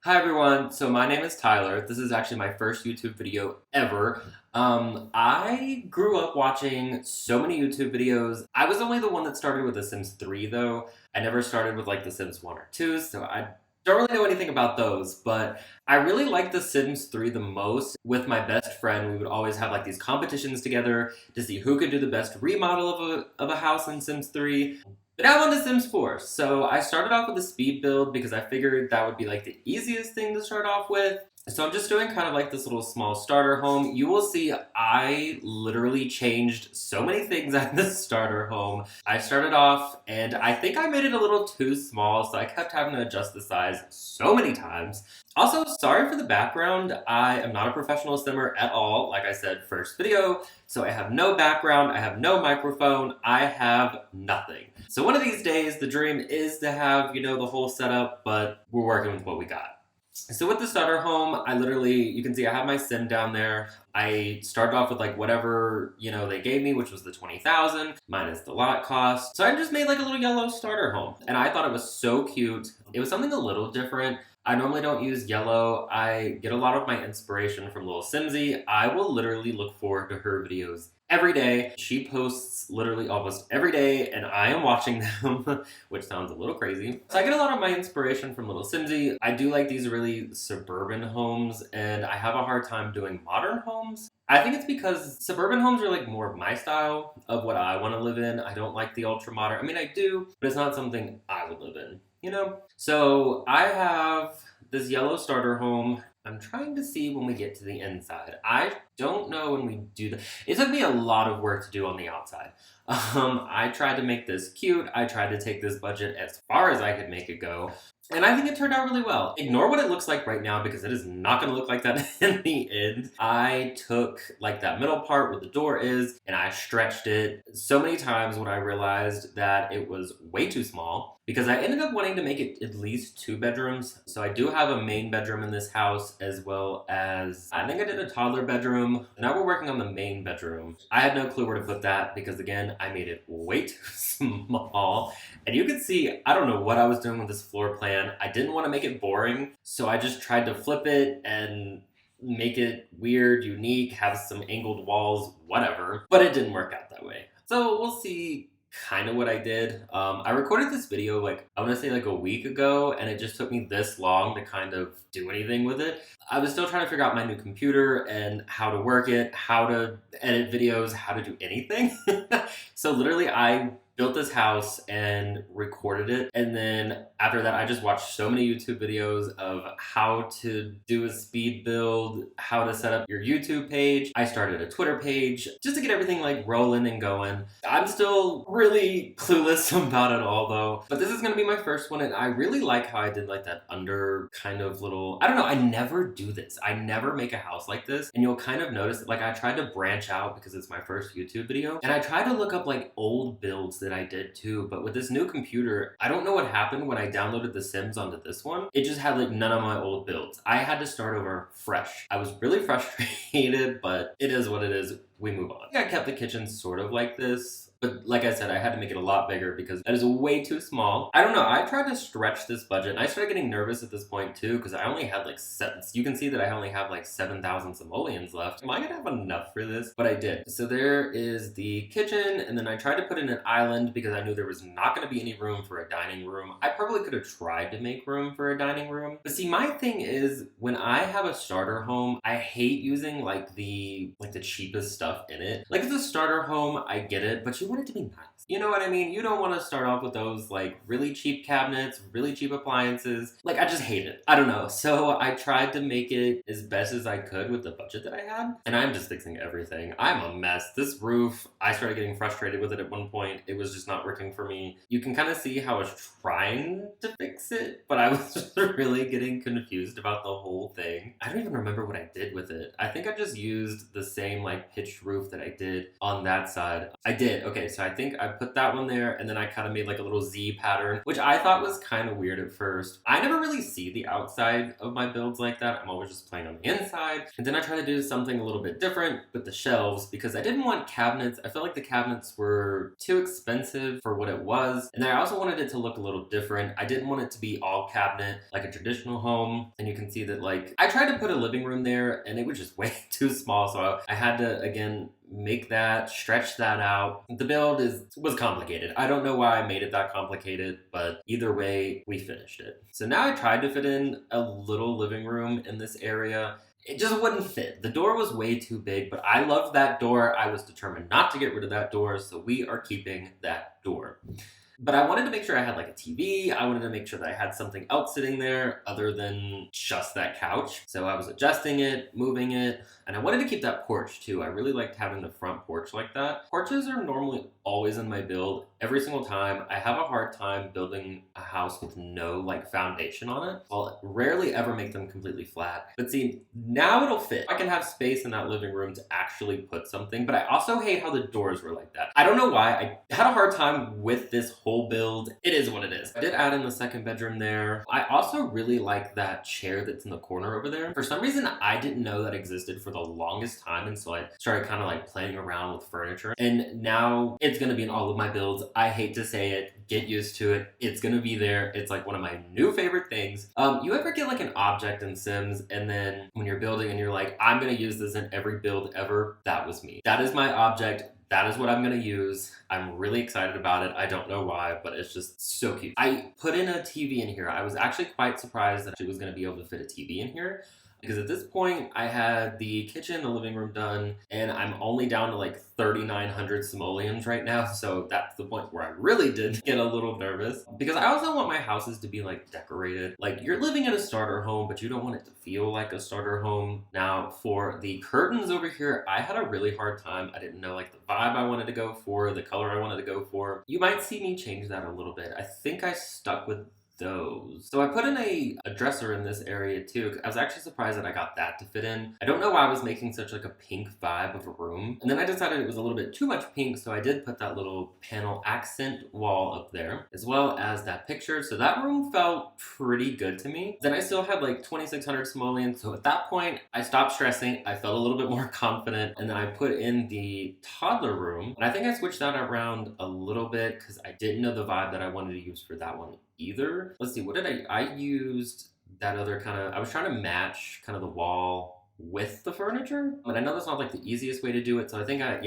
Hi everyone, so my name is Tyler. This is actually my first YouTube video ever. I grew up watching so many YouTube videos. I was only the one that started with The Sims 3 though. I never started with like The Sims 1 or 2, so I don't really know anything about those, but I really like The Sims 3 the most. With my best friend, we would always have like these competitions together to see who could do the best remodel of a house in Sims 3. But now I'm on The Sims 4, so I started off with a speed build because I figured that would be like the easiest thing to start off with. So I'm just doing kind of like this little small starter home. You will see I literally changed so many things at this starter home. I started off and I think I made it a little too small, so I kept having to adjust the size so many times. Also, sorry for the background. I am not a professional simmer at all. Like I said, first video, so I have no background, I have no microphone, I have nothing. So one of these days, the dream is to have, the whole setup, but we're working with what we got. So with the starter home, you can see I have my sim down there. I started off with like whatever, they gave me, which was the 20,000 minus the lot cost. So I just made like a little yellow starter home. And I thought it was so cute. It was something a little different. I normally don't use yellow. I get a lot of my inspiration from Little Simsy. I will literally look forward to her videos every day. She posts literally almost every day, and I am watching them, which sounds a little crazy. So I get a lot of my inspiration from Little Simsy. I do like these really suburban homes, and I have a hard time doing modern homes. I think it's because suburban homes are like more of my style of what I want to live in. I don't like the ultra modern. I mean, I do, but it's not something I would live in. So I have this yellow starter home. I'm trying to see when we get to the inside. I don't know when we do that. It took me a lot of work to do on the outside. I tried to make this cute. I tried to take this budget as far as I could make it go. And I think it turned out really well. Ignore what it looks like right now because it is not going to look like that in the end. I took like that middle part where the door is and I stretched it so many times when I realized that it was way too small because I ended up wanting to make it at least 2 bedrooms. So I do have a main bedroom in this house as well as I think I did a toddler bedroom. Now we're working on the main bedroom. I had no clue where to put that because again, I made it way too small. And you can see, I don't know what I was doing with this floor plan. I didn't want to make it boring, so I just tried to flip it and make it weird, unique, have some angled walls, whatever. But it didn't work out that way. So we'll see kind of what I did. I recorded this video I want to say a week ago, and it just took me this long to kind of do anything with it. I was still trying to figure out my new computer and how to work it, how to edit videos, how to do anything. So literally I built this house and recorded it, and then after that I just watched so many YouTube videos of how to do a speed build, how to set up your YouTube page. I started a Twitter page just to get everything rolling and going. I'm still really clueless about it all though, but this is gonna be my first one, and I really like how I did that under kind of little, I don't know, I never do this. I never make a house like this, and you'll kind of notice that I tried to branch out because it's my first YouTube video, and I tried to look up old builds that I did too, but with this new computer, I don't know what happened when I downloaded The Sims onto this one. It just had none of my old builds. I had to start over fresh. I was really frustrated, but it is what it is. We move on. I kept the kitchen sort of like this. But like I said, I had to make it a lot bigger because that is way too small. I don't know, I tried to stretch this budget, and I started getting nervous at this point too because I only had you can see that I only have 7,000 simoleons left. Am I gonna have enough for this? But I did. So there is the kitchen, and then I tried to put in an island because I knew there was not gonna be any room for a dining room. I probably could have tried to make room for a dining room. But see, my thing is, when I have a starter home, I hate using the cheapest stuff in it. It's a starter home, I get it, but you want it to be nice. You know what I mean? You don't want to start off with those really cheap cabinets, really cheap appliances. I just hate it. I don't know. So I tried to make it as best as I could with the budget that I had. And I'm just fixing everything. I'm a mess. This roof, I started getting frustrated with it at one point. It was just not working for me. You can kind of see how I was trying to fix it, but I was just really getting confused about the whole thing. I don't even remember what I did with it. I think I just used the same pitched roof that I did on that side. I did. Okay. Okay, so I think I put that one there, and then I kind of made like a little Z pattern, which I thought was kind of weird at first. I never really see the outside of my builds like that. I'm always just playing on the inside. And then I try to do something a little bit different with the shelves because I didn't want cabinets. I felt like the cabinets were too expensive for what it was. And then I also wanted it to look a little different. I didn't want it to be all cabinet like a traditional home. And you can see that like I tried to put a living room there and it was just way too small. So I had to, again, make that, stretch that out. The build was complicated. I don't know why I made it that complicated, but either way, we finished it. So now I tried to fit in a little living room in this area. It just wouldn't fit. The door was way too big, but I loved that door. I was determined not to get rid of that door, so we are keeping that door. But I wanted to make sure I had like a TV. I wanted to make sure that I had something else sitting there other than just that couch. So I was adjusting it, moving it, and I wanted to keep that porch too. I really liked having the front porch like that. Porches are normally always in my build every single time. I have a hard time building a house with no like foundation on it. I'll rarely ever make them completely flat. But see, now it'll fit. I can have space in that living room to actually put something, but I also hate how the doors were like that. I don't know why. I had a hard time with this whole build. It is what it is. I did add in the second bedroom there. I also really like that chair that's in the corner over there. For some reason, I didn't know that existed for the longest time until I started kind of like playing around with furniture. And now it's gonna be in all of my builds. I hate to say it. Get used to it. It's gonna be there. It's like one of my new favorite things. You ever get like an object in Sims and then when you're building and you're like, I'm gonna use this in every build ever? That was me. That is my object. That is what I'm gonna use. I'm really excited about it. I don't know why, but it's just so cute. I put in a TV in here. I was actually quite surprised that she was gonna be able to fit a TV in here. Because at this point, I had the kitchen, the living room done, and I'm only down to like 3,900 simoleons right now, so that's the point where I really did get a little nervous. Because I also want my houses to be like decorated. Like you're living in a starter home, but you don't want it to feel like a starter home. Now, for the curtains over here, I had a really hard time. I didn't know like the vibe I wanted to go for, the color I wanted to go for. You might see me change that a little bit. I think I stuck with those. So I put in a dresser in this area too. I was actually surprised that I got that to fit in. I don't know why I was making such like a pink vibe of a room. And then I decided it was a little bit too much pink, so I did put that little panel accent wall up there, as well as that picture. So that room felt pretty good to me. Then I still had like 2,600 simoleons. So at that point, I stopped stressing. I felt a little bit more confident. And then I put in the toddler room. And I think I switched that around a little bit because I didn't know the vibe that I wanted to use for that one either. Let's see, what did I used that other kind of, I was trying to match kind of the wall with the furniture, but I know that's not like the easiest way to do it, so I think I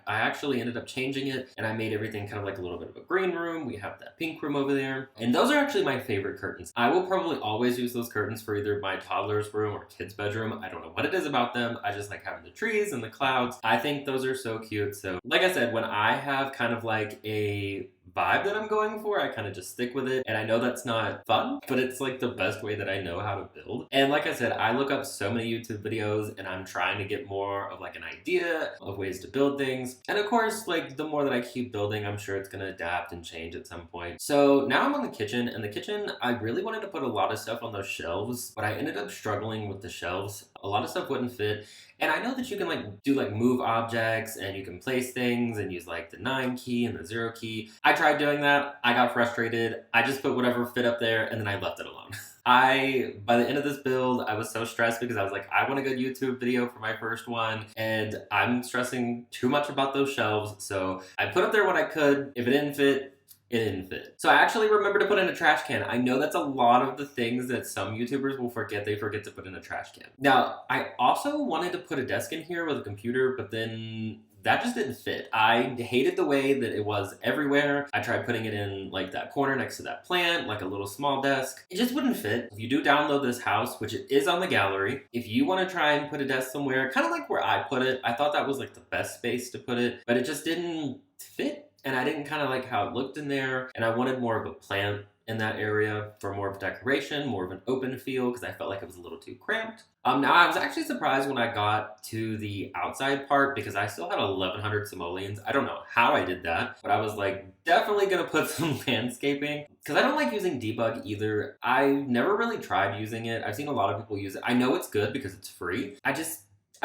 actually ended up changing it, and I made everything kind of like a little bit of a green room. We have that pink room over there, and those are actually my favorite curtains. I will probably always use those curtains for either my toddler's room or kid's bedroom. I don't know what it is about them. I just like having the trees and the clouds. I think those are so cute. So like I said, when I have kind of like a vibe that I'm going for, I kind of just stick with it. And I know that's not fun, but it's like the best way that I know how to build. And like I said, I look up so many YouTube videos and I'm trying to get more of like an idea of ways to build things. And of course, like the more that I keep building, I'm sure it's going to adapt and change at some point. So now I'm on the kitchen, and the kitchen, I really wanted to put a lot of stuff on those shelves, but I ended up struggling with the shelves. A lot of stuff wouldn't fit. And I know that you can like do like move objects and you can place things and use like the 9 key and the 0 key. I tried doing that. I got frustrated. I just put whatever fit up there and then I left it alone. By the end of this build, I was so stressed because I was like, I want a good YouTube video for my first one, and I'm stressing too much about those shelves. So I put up there what I could. If it didn't fit, it didn't fit. So I actually remember to put in a trash can. I know that's a lot of the things that some YouTubers will forget. They forget to put in a trash can. Now, I also wanted to put a desk in here with a computer, but then that just didn't fit. I hated the way that it was everywhere. I tried putting it in like that corner next to that plant, like a little small desk. It just wouldn't fit. If you do download this house, which it is on the gallery, if you want to try and put a desk somewhere, kind of like where I put it, I thought that was like the best space to put it, but it just didn't fit. And I didn't kind of like how it looked in there. And I wanted more of a plant in that area for more of a decoration, more of an open feel, because I felt like it was a little too cramped. Now, I was actually surprised when I got to the outside part because I still had 1,100 simoleons. I don't know how I did that, but I was like, definitely gonna put some landscaping because I don't like using debug either. I never really tried using it. I've seen a lot of people use it. I know it's good because it's free. I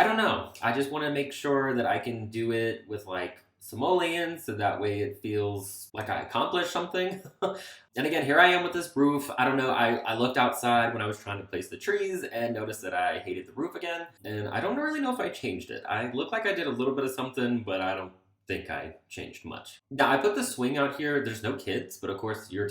don't know. I just want to make sure that I can do it with like simoleon so that way it feels like I accomplished something. And again, here I am with this roof. I don't know, I looked outside when I was trying to place the trees and noticed that I hated the roof again. And I don't really know if I changed it. I look like I did a little bit of something, but I don't think I changed much. Now, I put the swing out here. There's no kids, but of course, the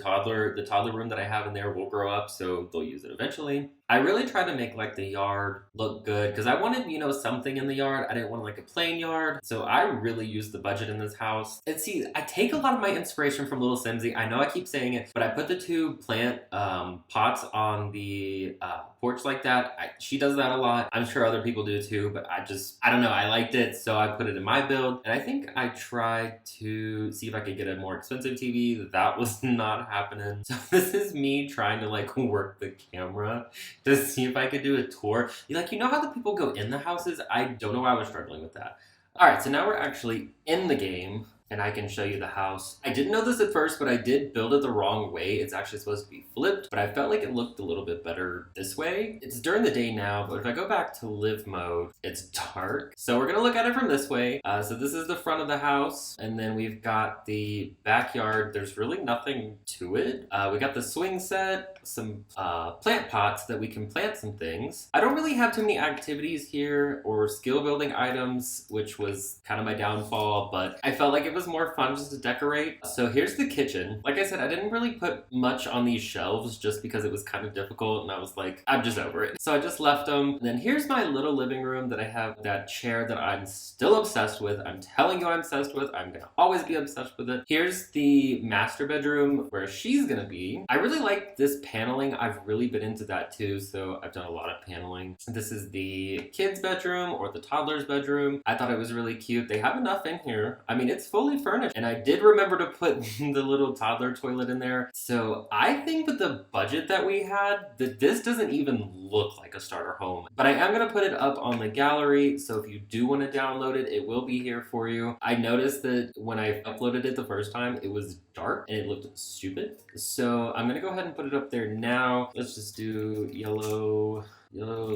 toddler room that I have in there will grow up, so they'll use it eventually. I really tried to make like the yard look good because I wanted, something in the yard. I didn't want like a plain yard. So I really used the budget in this house. And see, I take a lot of my inspiration from Little Simsy. I know I keep saying it, but I put the 2 plant pots on the porch like that. She does that a lot. I'm sure other people do too, but I don't know. I liked it, so I put it in my build. And I think I tried to see if I could get a more expensive TV. That was not happening. So this is me trying to like work the camera to see if I could do a tour. Like, how the people go in the houses? I don't know why I was struggling with that. All right, so now we're actually in the game. And I can show you the house. I didn't know this at first, but I did build it the wrong way. It's actually supposed to be flipped, but I felt like it looked a little bit better this way. It's during the day now, but if I go back to live mode, it's dark. So we're gonna look at it from this way. So this is the front of the house, and then we've got the backyard. There's really nothing to it. We got the swing set, some plant pots that we can plant some things. I don't really have too many activities here or skill building items, which was kind of my downfall, but I felt like it was more fun just to decorate. So here's the kitchen. Like I said, I didn't really put much on these shelves just because it was kind of difficult and I was like, I'm just over it. So I just left them. And then here's my little living room that I have that chair that I'm still obsessed with. I'm telling you I'm obsessed with. I'm gonna always be obsessed with it. Here's the master bedroom where she's gonna be. I really like this paneling. I've really been into that too, so I've done a lot of paneling. This is the kids' bedroom or the toddler's bedroom. I thought it was really cute. They have enough in here. I mean, it's fully furnished, and I did remember to put the little toddler toilet in there. So I think with the budget that we had, that this doesn't even look like a starter home. But I am gonna put it up on the gallery, so if you do want to download it, it will be here for you. I noticed that when I uploaded it the first time, it was dark and it looked stupid. So I'm gonna go ahead and put it up there now. Let's just do yellow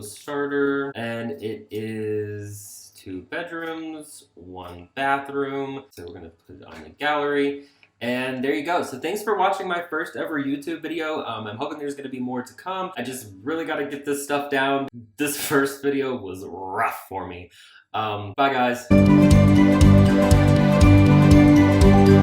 starter, and it is 2 bedrooms, 1 bathroom. So we're gonna put it on the gallery. And there you go. So thanks for watching my first ever YouTube video. I'm hoping there's gonna be more to come. I just really gotta get this stuff down. This first video was rough for me. Bye guys.